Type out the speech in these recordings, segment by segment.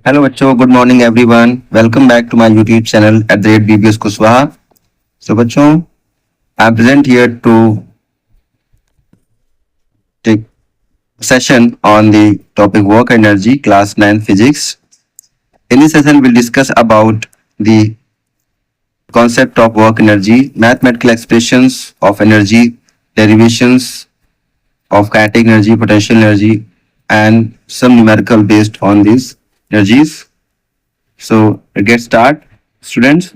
Hello बच्चों, good morning everyone. Welcome back to my YouTube channel @BBS Kushwaha. So बच्चों, I am present here to take session on the topic work energy, class 9 physics. In this session, we'll discuss about the concept of work energy, mathematical expressions of energy, derivations of kinetic energy, potential energy, and some numerical based on these energies. So let's get start, students.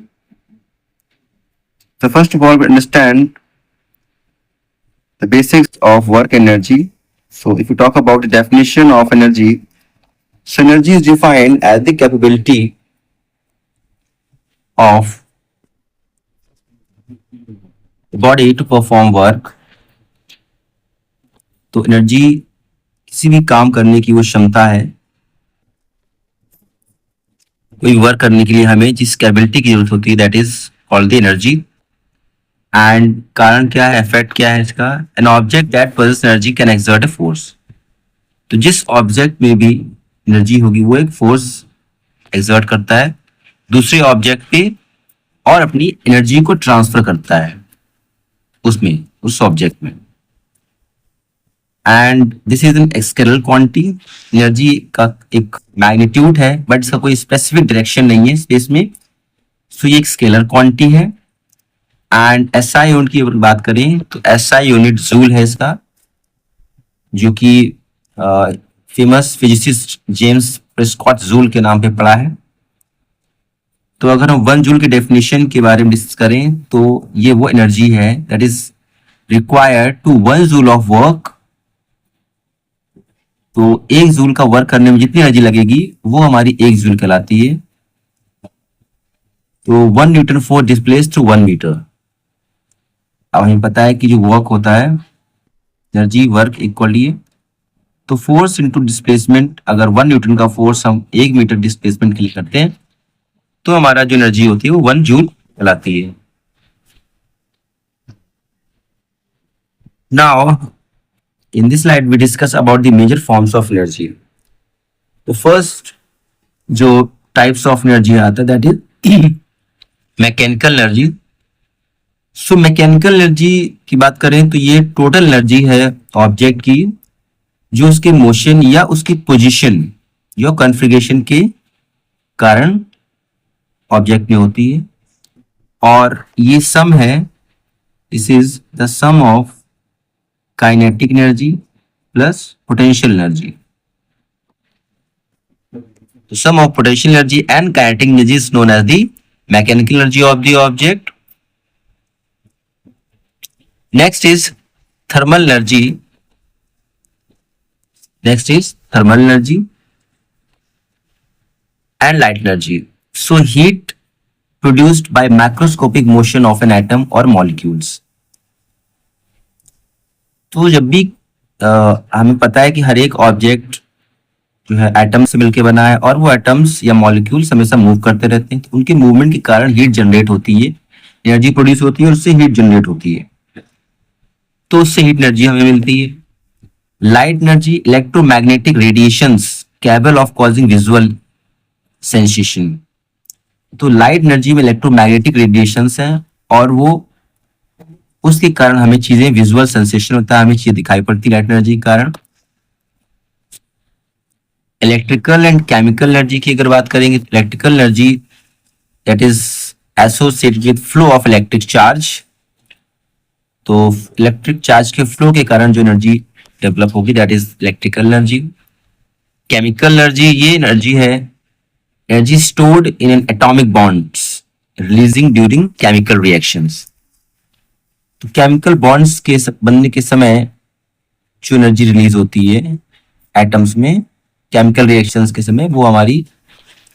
So first of all, we understand the basics of work energy. So if you talk about the definition of energy, so energy is defined as the capability of the body to perform work. तो energy किसी भी काम करने की वो क्षमता है। कोई वर्क करने के लिए हमें जिस कैपेबिलिटी की जरूरत होती है that is called the energy. And कारण क्या है, इफेक्ट क्या है इसका? An object that possesses energy can exert a force. तो जिस ऑब्जेक्ट में भी एनर्जी होगी वो एक फोर्स एक्सर्ट करता है दूसरे ऑब्जेक्ट पे और अपनी एनर्जी को ट्रांसफर करता है उसमें, उस ऑब्जेक्ट में। And this is an scalar quantity. Energy का एक मैग्नीट्यूड है बट इसका कोई स्पेसिफिक डायरेक्शन नहीं है स्पेस में। सो ये एक स्केलर क्वांटिटी है। एंड एसआई यूनिट की अगर बात करें तो एसआई यूनिट जूल है इसका, जो कि famous physicist James Prescott joule के नाम पे पड़ा है। तो अगर हम 1 जूल के डेफिनेशन के बारे में डिस्कस करें तो ये वो एनर्जी है that is required to 1 joule of work. तो 1 जूल का वर्क करने में जितनी एनर्जी लगेगी वो हमारी 1 जूल कहलाती है। तो 1 newton force displace through 1 metre. अब हमें पता है कि जो वर्क होता है एनर्जी वर्क इक्वली है, तो फोर्स इनटू डिस्प्लेसमेंट, अगर 1 न्यूटन का फोर्स हम 1 मीटर डिस्प्लेसमेंट के लिए करते हैं तो हमारा जो एनर्जी होती है वो 1 जूल कहलाती है। Now in this slide we discuss about the major forms of energy. तो फर्स्ट जो टाइप्स ऑफ एनर्जी आता है that is mechanical energy. So mechanical energy की बात करें तो ये टोटल एनर्जी है ऑब्जेक्ट की जो उसके मोशन या उसकी पोजीशन या कॉन्फ़िगरेशन के कारण ऑब्जेक्ट में होती है। और ये सम है, this is the sum of kinetic energy plus potential energy. तो sum of potential energy and kinetic energy is known as the mechanical energy of the object. Next is thermal energy. Next is thermal energy and light energy. So heat produced by macroscopic motion of an atom or molecules. तो जब भी हमें पता है कि हर एक object जो है एटम से मिलकर बना है और वो एटम्स या मॉलिक्यूल्स हमेशा मूव करते रहते हैं, तो उनके मूवमेंट के कारण हीट जनरेट होती है, एनर्जी प्रोड्यूस होती है और उससे हीट जनरेट होती है। तो उससे हीट एनर्जी हमें मिलती है। Light energy electromagnetic radiations capable of causing visual sensation. तो लाइट एनर्जी में इलेक्ट्रोमैग्नेटिक रेडिएशंस हैं और वो उसके कारण हमें चीजें विजुअल सेंसेशन होता है, हमें चीजें दिखाई पड़ती है लाइट एनर्जी के कारण। इलेक्ट्रिकल एंड केमिकल एनर्जी की अगर बात करेंगे तो electrical energy that is associated with flow of electric charge. तो इलेक्ट्रिक चार्ज के फ्लो के कारण जो एनर्जी डेवलप होगी that is electrical energy. Chemical energy ये एनर्जी है, energy stored in N atomic bonds releasing during chemical reactions. तो chemical bonds के बनने के समय जो एनर्जी रिलीज होती है एटम्स में केमिकल रिएक्शंस के समय, वो हमारी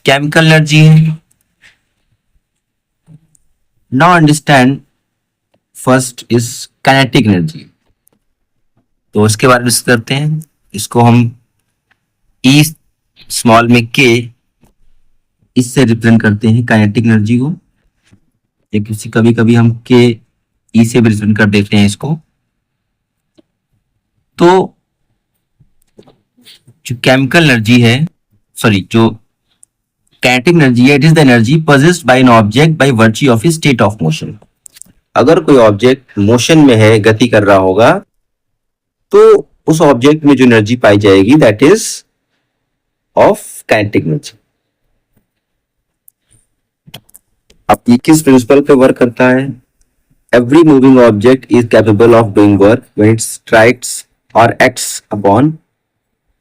केमिकल एनर्जी है। Now understand first is kinetic energy. तो इसके बारे में डिस्कस करते हैं। इसको हम ई स्मॉल में के इससे रिप्रेजेंट करते हैं काइनेटिक एनर्जी को, या किसी कभी कभी हम के ई से भी रिप्रेजेंट कर देते हैं इसको। तो जो केमिकल एनर्जी है, सॉरी जो kinetic energy it is the energy possessed by an object by virtue of its state of motion. अगर कोई ऑब्जेक्ट मोशन में है, गति कर रहा होगा, तो उस ऑब्जेक्ट में जो एनर्जी पाई जाएगी that is of kinetic energy. अब ये किस प्रिंसिपल पे वर्क करता है? Every moving object is capable of doing work when it strikes और एक्ट्स अपॉन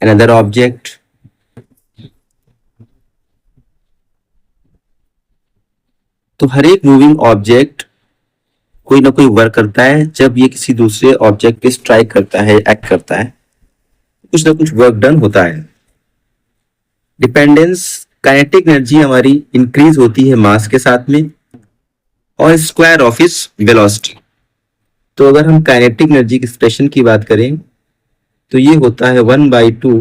अनदर ऑब्जेक्ट. तो हर एक मूविंग ऑब्जेक्ट कोई ना कोई वर्क करता है जब ये किसी दूसरे ऑब्जेक्ट पे स्ट्राइक करता है, एक्ट करता है, कुछ ना कुछ वर्क डन होता है. डिपेंडेंस, काइनेटिक एनर्जी हमारी इंक्रीज होती है मास के साथ में और स्क्वायर ऑफ इट्स वेलोसिटी. तो अगर हम काइनेटिक एनर्जी की एक्सप्रेशन की बात करें तो ये होता है 1/2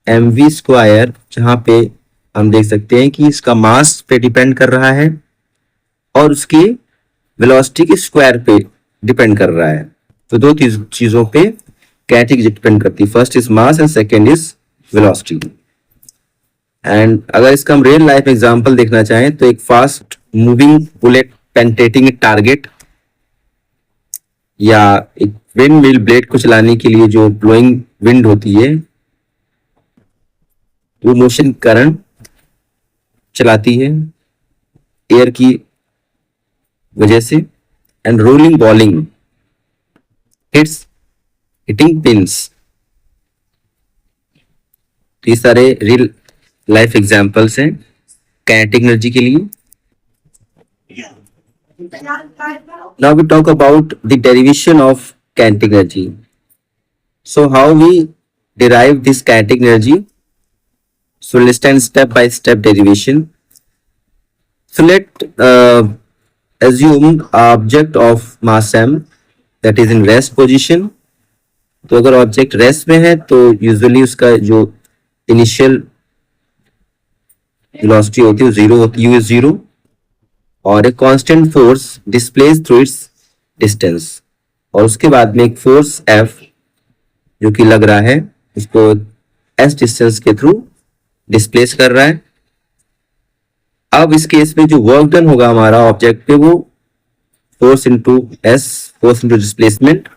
mv², जहां पे हम देख सकते हैं कि इसका मास पे डिपेंड कर रहा है और उसकी वेलोसिटी के स्क्वायर पे डिपेंड कर रहा है. तो दो चीजों पे काइनेटिक डिपेंड करती है. First is mass and second is velocity. And अगर इसका हम रियल लाइफ एग्जांपल देखना चाहें तो एक fast moving bullet penetrating target या एक विंड मिल ब्लेड को चलाने के लिए जो ब्लोइंग विंड होती है वो मोशन करंट चलाती है एयर की वजह से. And rolling bowling hitting pins. ये सारे रियल लाइफ एग्जांपल्स हैं काइनेटिक एनर्जी के लिए. Now we talk about the derivation of kinetic energy. So how we derive this kinetic energy? So let's stand step by step derivation. So let assume object of mass m that is in rest position. तो अगर object rest में है तो usually उसका जो initial velocity होती है वो जीरो होती है, u इज जीरो, और एक constant force displace through it's distance. और उसके बाद में एक फोर्स F जो कि लग रहा है उसको s डिस्टेंस के थ्रू डिस्प्लेस कर रहा है. अब इस केस में जो वर्क डन होगा हमारा ऑब्जेक्ट पे वो force into s, force into displacement.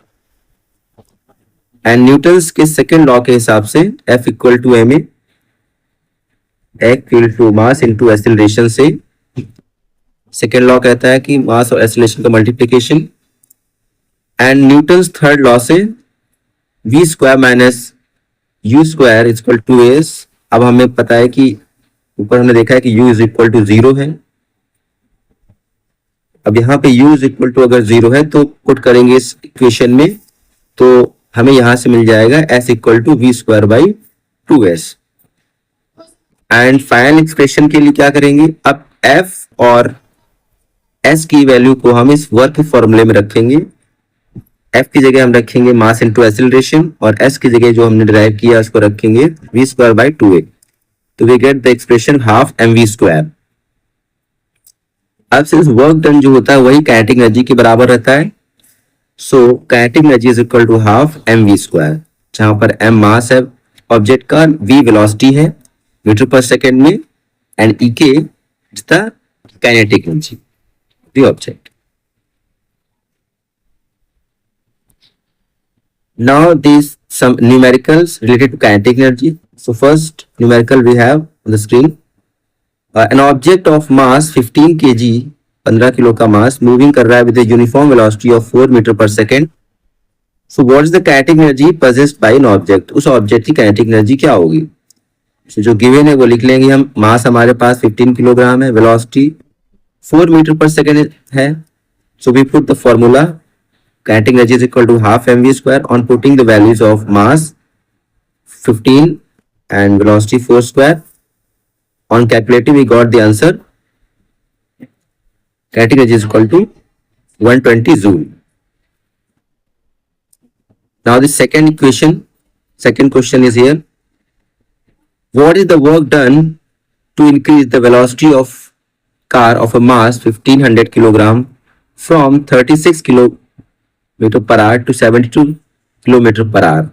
And Newton's के सेकेंड लॉ के हिसाब से F equal to ma, equal to mass into acceleration से. सेकेंड लॉ कहता है कि मास और एक्सेलरेशन का multiplication. And Newton's third law से v² minus u² is equal to s. अब हमें पता है कि ऊपर हमने देखा है कि u इज इक्वल टू 0 है. अब यहाँ पे u इज इक्वल टू अगर 0 है तो पुट करेंगे इस इक्वेशन में तो हमें यहां से मिल जाएगा s equal to v² / 2s. And final expression के लिए क्या करेंगे? अब f और s की वैल्यू को हम इस वर्क के फॉर्मूले में रखेंगे. f की जगह हम रखेंगे मास इनटू एक्सेलरेशन और s की जगह जो हमने डिराइव किया उसको रखेंगे v² / 2a. तो we get the expression half mv². अब सिंस वर्क डन जो होता है वही काइनेटिक एनर्जी के बराबर रहता है. So kinetic energy is equal to half mv², जहां पर m मास है ऑब्जेक्ट का, v वेलोसिटी है मीटर पर सेकेंड में, and ek is the kinetic energy the object. Now these some numericals related to kinetic energy. So first numerical we have on the screen. An object of mass 15 kg, 15 kilo का मास moving कर रहा है with a uniform velocity of 4 metre per second. So what is the kinetic energy possessed by an object? उस object की kinetic energy क्या होगी? So जो given है वो लिख लेंगे हम. मास हमारे पास 15 किलोग्राम है, वेलोसिटी 4 मीटर पर सेकेंड है. So we put the formula kinetic energy is equal to half mv² on putting the values of mass 15 and velocity 4². On calculating we got the answer. Kinetic energy is equal to 120 joule. Now the second question is here. What is the work done to increase the velocity of car of a mass 1500 kilogram from 36 kilometer per hour to 72 kilometer per hour?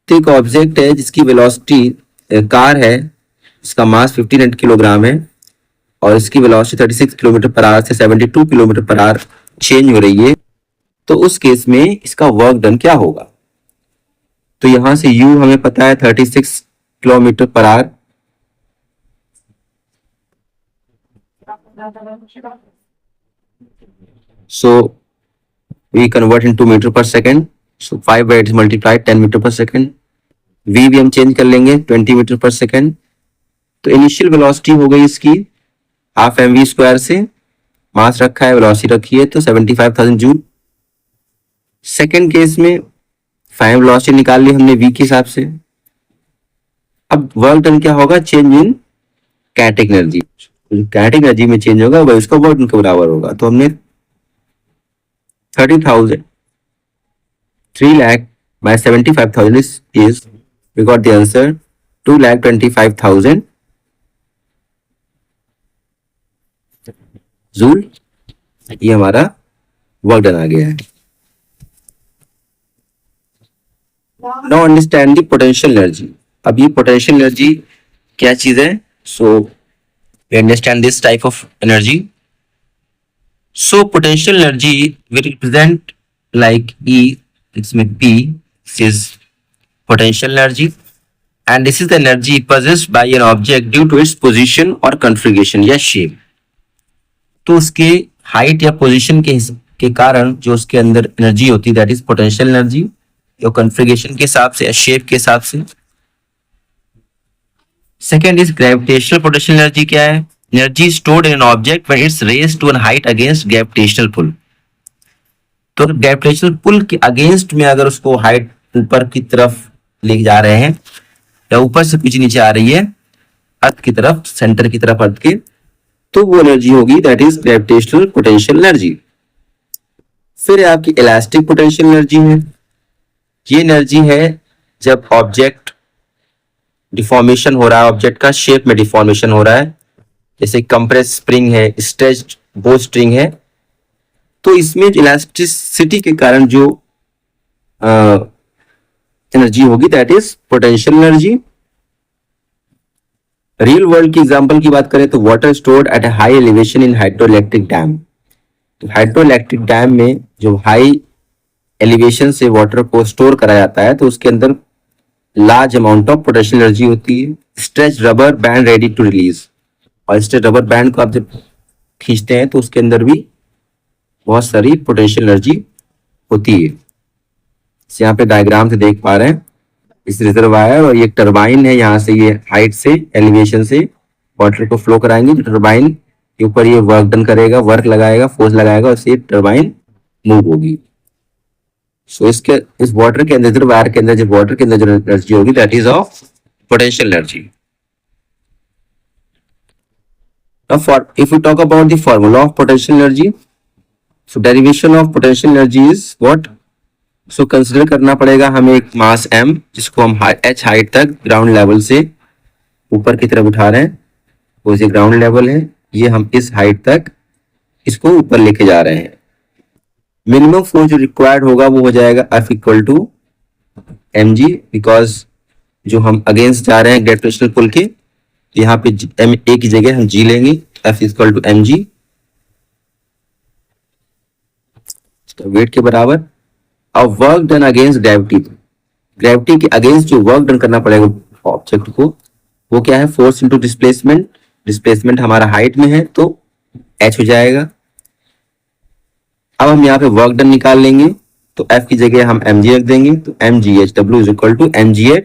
तो एक object है जिसकी velocity car है इसका मास 1500 kilogram है और इसकी velocity 36 kilometre per our से 72 किलोमीटर पर आवर चेंज हो रही है, तो उस केस में इसका वर्क डन क्या होगा? तो यहां से u हमें पता है 36 kilometre per hour, so we convert into metre per second, so 5 by 8 multiplied 10 metre per second, v भी हम चेंज कर लेंगे 20 मीटर पर सेकेंड। तो इनिशियल वेलोसिटी हो गई इसकी हाफ mv स्क्वायर से, मास रखा है, वेलोसिटी रखी है तो 75,000 जूल। सेकेंड केस में फाइनल वेलोसिटी निकाल ली हमने v के हिसाब से। अब वर्क डन क्या होगा? Change in kinetic energy, kinetic energy में चेंज होगा वही उसका वर्क डन के बराबर होगा। तो हमने 30,000 3 lakh by 75,000 is we got the answer 2,25,000 joule. ये हमारा वर्क डन आ गया है। Now understand the potential energy. अब ये पोटेंशियल एनर्जी क्या चीज है? So we understand this type of energy. So potential energy we represent like E, इसमें P is potential energy and this is the energy possessed by an object due to its position or configuration या shape। तो उसके height या position के कारण जो उसके अंदर एनर्जी होती है दैट इज पोटेंशियल एनर्जी, या कॉन्फ़िगरेशन के हिसाब से या शेप के हिसाब से। Second is gravitational potential energy. क्या है? Energy stored in an object when it's raised to an height against gravitational pull. तो ग्रेविटेशनल पुल के अगेंस्ट में अगर उसको हाइट ऊपर की तरफ ले जा रहे हैं या ऊपर से कुछ नीचे आ रही है अर्थ की तरफ, सेंटर की तरफ अर्थ के, तो वो एनर्जी होगी that is gravitational potential energy. फिर आपकी इलास्टिक पोटेंशियल एनर्जी है। ये एनर्जी है जब ऑब्जेक्ट डिफॉर्मेशन हो रहा है, ऑब्जेक्ट का शेप में डिफॉर्मेशन हो रहा है, जैसे कंप्रेस स्प्रिंग है, स्ट्रेच्ड बो स्ट्रिंग है, तो इसमें इलास्टिसिटी के कारण जो एनर्जी होगी that is potential energy. Real world की एग्जांपल की बात करें तो water stored at a high elevation in hydroelectric dam. तो हाइड्रोइलेक्ट्रिक डैम में जो हाई एलिवेशन से वाटर को स्टोर करा जाता है तो उसके अंदर large amount of potential energy होती है। Stretch rubber band ready to release, और स्ट्रेच रबर बैंड को आप जब खींचते हैं तो उसके अंदर भी बहुत सारी पोटेंशियल एनर्जी होती है। यहाँ पे डायग्राम से देख पा रहे हैं इस रिजर्वायर, और ये टरबाइन है, यहाँ से ये हाइट से एलिवेशन से वाटर को फ्लो कराएंगे। टरबाइन के ऊपर ये वर्क डन करेगा, वर्क लगाएगा, फोर्स लगाएगा, उससे टरबाइन मूव होगी। सो इसके इस वाटर के अंदर, रिजर्वायर के अंदर जो वाटर के अंदर जो एनर्जी होगी that is of potential energy. Now for if we talk about the formula of potential energy, so derivation of potential energy is what? So consider करना पड़ेगा हमें एक मास m जिसको हम h हाइट तक ग्राउंड लेवल से ऊपर की तरफ उठा रहे हैं, वो ये ग्राउंड लेवल है, ये हम इस हाइट तक इसको ऊपर लेके जा रहे हैं। मिनिमम फोर्स जो रिक्वायर्ड होगा वो हो जाएगा F equal to mg, because जो हम अगेंस्ट जा रहे हैं ग्रेविटेशनल पुल के, यहाँ पे m a की जगह हम g लेंगे, F equal to mg, weight के बराबर। अब work done against gravity, gravity के अगेंस्ट जो वर्क डन करना पड़ेगा ऑब्जेक्ट को वो क्या है? Force into displacement. डिस्प्लेसमेंट हमारा हाइट में है तो h हो जाएगा। अब हम यहाँ पे वर्क डन निकाल लेंगे तो F की जगह हम mg रख देंगे, तो mgh W is equal to mgh।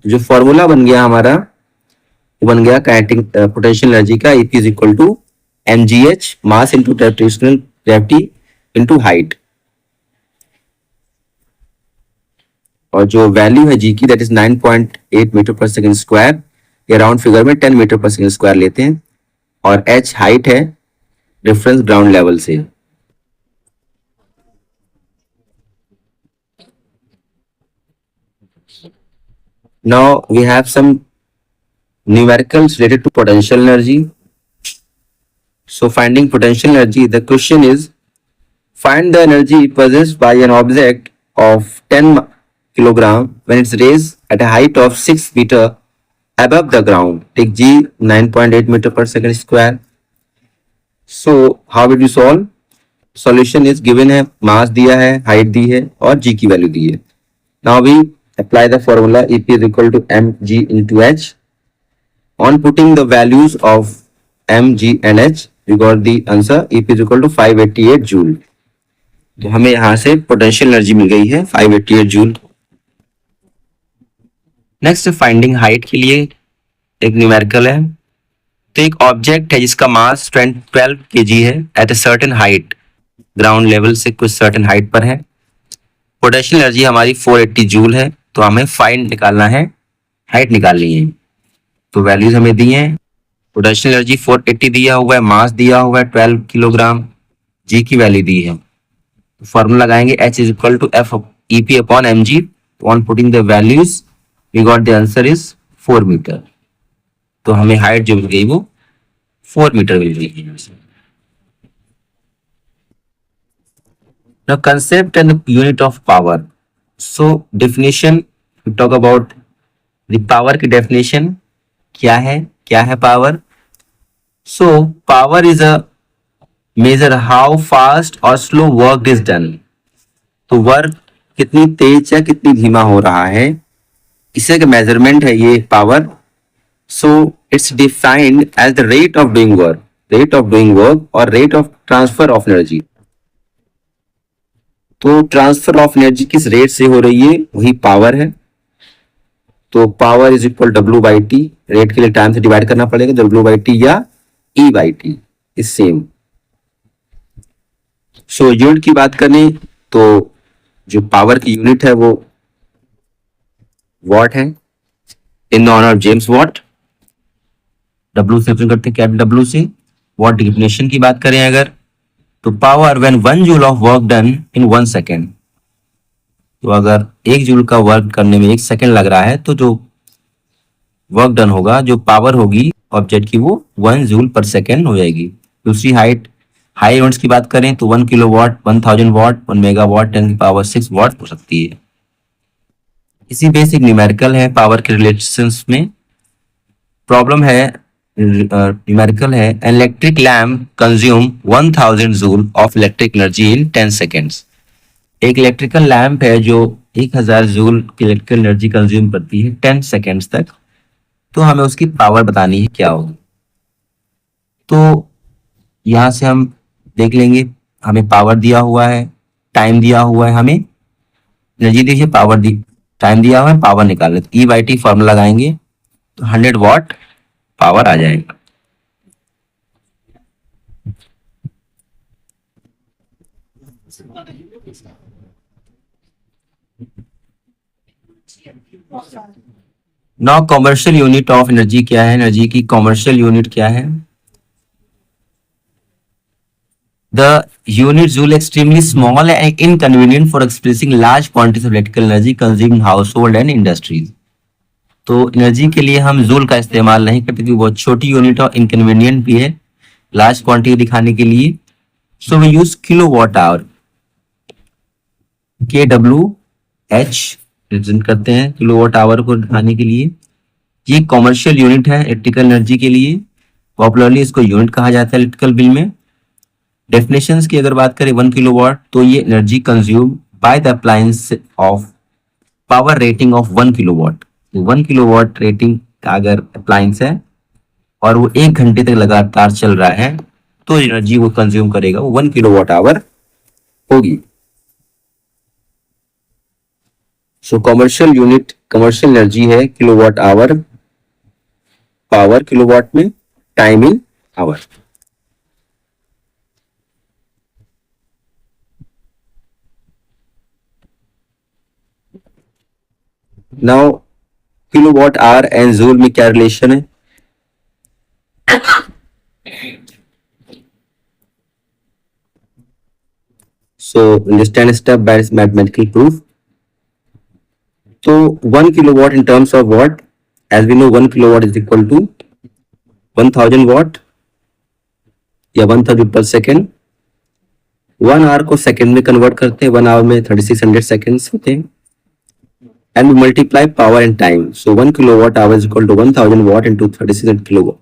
जो फॉर्मूला बन गया हमारा वो बन गया काइनेटिक पोटेंशियल एनर्जी का, EP is equal to mgh mass into gravitational gravity into height, और जो वैल्यू है जी की दैट इज 9.8 मीटर पर सेकंड स्क्वायर, ये राउंड फिगर में 10 मीटर पर सेकंड स्क्वायर लेते हैं, और h हाइट है डिफरेंस ग्राउंड लेवल से। Now we have some numericals related to potential energy. So finding potential energy, the question is find the energy possessed by an object of 10 kilogram when it's raised at a height of 6 meter above the ground. Take G 9.8 meter per second square. So how will you solve? Solution is given है, mass दिया है, height दी है और G की value दी है. Now we apply the formula EP is equal to mg into h. On putting the values of m, g and h, we got the answer EP is equal to 588 joule. तो हमें यहां से potential energy मिल गई है 588 joule. Next finding height के लिए एक numerical है. तो एक ऑब्जेक्ट है जिसका मास 12 kg है at a certain height, ground level से कुछ सर्टेन हाइट पर है. पोटेंशियल एनर्जी हमारी 480 जूल है. तो हमें फाइंड निकालना है, हाइट निकालनी है. तो वैल्यूज हमें दी हैं. पोटेंशियल एनर्जी 480 दिया हुआ है, मास दिया हुआ है 12 किलोग्राम, जी की वैल्यू दी है. फॉर्मूला लगाएंगे H is equal to F EP upon mg. On putting the values we got the answer is 4 metre. तो हमें हाइट जो मिल गई वो 4 मीटर मिल गई. Now concept and the unit of power. So definition, we talk about the power की definition क्या है power. So power is a measure how fast or slow work is done. तो वर्क कितनी तेज या कितनी धीमा हो रहा है, इसे का मेजरमेंट है ये power. So it's defined as the rate of doing work और rate of transfer of energy. तो ट्रांसफर ऑफ एनर्जी किस रेट से हो रही है वही पावर है. तो power is equal W/T. Rate के लिए टाइम से डिवाइड करना पड़ेगा, W/T या E/T is same. So unit की बात करें तो जो पावर की यूनिट है वो वॉट है, in the honour of James Watt. W से करते हैं कैपिटल W से. वॉट डिफिनेशन की बात करें अगर, तो power when 1 joule of work done in 1 second. तो अगर 1 जूल का वर्क करने में 1 सेकेंड लग रहा है तो जो वर्क डन होगा, जो पावर होगी ऑब्जेक्ट की, वो 1 जूल पर सेकेंड हो जाएगी. दूसरी हाई यूनिट्स की बात करें तो 1 किलोवाट, 1000 वाट, 1 मेगावाट, 10 की पावर 6 वाट हो सकती है. इसी बेसिक न्यूमेरिकल है पावर के रिलेशंस में. प्रॉब्लम है न्यूमेरिकल है, an electric lamp consume 1000 joule of electric energy in 10 seconds. एक इलेक्ट्रिकल लैम्प है जो 1000 जूल की इलेक्ट्रिकल एनर्जी कंज्यूम करती है 10 सेकेंड्स तक. तो हमें उसकी पावर बतानी है क्या होगी. तो यहां से हम देख लेंगे, हमें पावर दिया हुआ है, टाइम दिया हुआ है, हमें एनर्जी दी है, पावर दी, टाइम दिया हुआ है, पावर निकाल लेते. E/T फॉर्मूला लगाएंगे तो 100 वाट पावर आ जाएगा. Now commercial unit of energy क्या है, एनर्जी की कॉमर्शियल यूनिट क्या है. The unit joule extremely small and inconvenient for expressing large quantities of electrical energy consumed in household and industries. तो energy के लिए हम जूल का इस्तेमाल नहीं करते क्योंकि बहुत छोटी यूनिट और इनकन्वीनियंट भी है लार्ज क्वांटिटी दिखाने के लिए. So we use kilowatt hour, KWH represent करते हैं किलोवाट आवर को दिखाने के लिए. ये कॉमर्शियल यूनिट है इलेक्ट्रिकल एनर्जी के लिए. पॉपुलरली इसको यूनिट कहा जाता है इलेक्ट्रिकल बिल में. डेफिनेशंस की अगर बात करें 1 किलोवाट, तो ये energy consume by the appliance of power rating of 1 kilowatt. 1 kilowatt rating का अगर अप्लायंस है और वो 1 घंटे तक लगातार चल रहा है तो एनर्जी वो कंज्यूम करेगा वो 1 किलोवाट आवर होगी. So commercial unit, commercial energy है किलोवाट आवर, पावर किलोवाट में, time in hour. Now kilowatt hour and joule में क्या रिलेशन है. So understand step by mathematical proof. तो 1 kilowatt in terms of watt, as we know 1 kilowatt is equal to 1000 watt या 1000 per second. 1 hour को second में convert करते हैं, 1 our में 3600 सेकेंड्स होते हैं. and we multiply power and time. So 1 kilowatt hour is equal to 1000 watt into 36 kilowatt.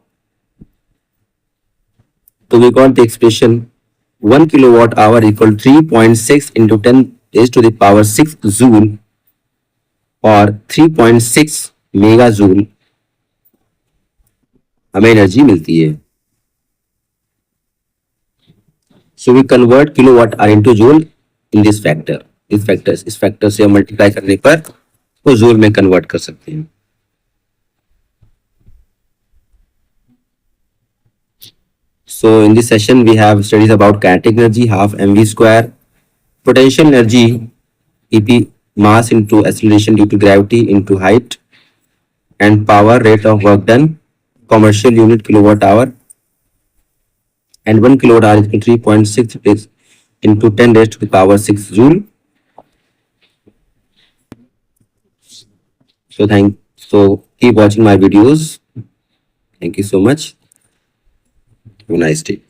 So we got the expression 1 kilowatt hour equal 3.6 into 10 raised to the power 6 joule or 3.6 mega joule हमें energy मिलती है. So we convert kilowatt hour into joule in this factor. इस factor से हम multiply करने पर वो joule में कन्वर्ट कर सकते हैं. So in this session we have studies about kinetic energy, half mv square, potential energy, EP, mass into acceleration due to gravity into height, and power, rate of work done, commercial unit kilowatt hour, and 1 kilowatt hour is equal to 3.6 into 10 raised to the power 6 joule. So keep watching my videos. Thank you so much. Have a nice day.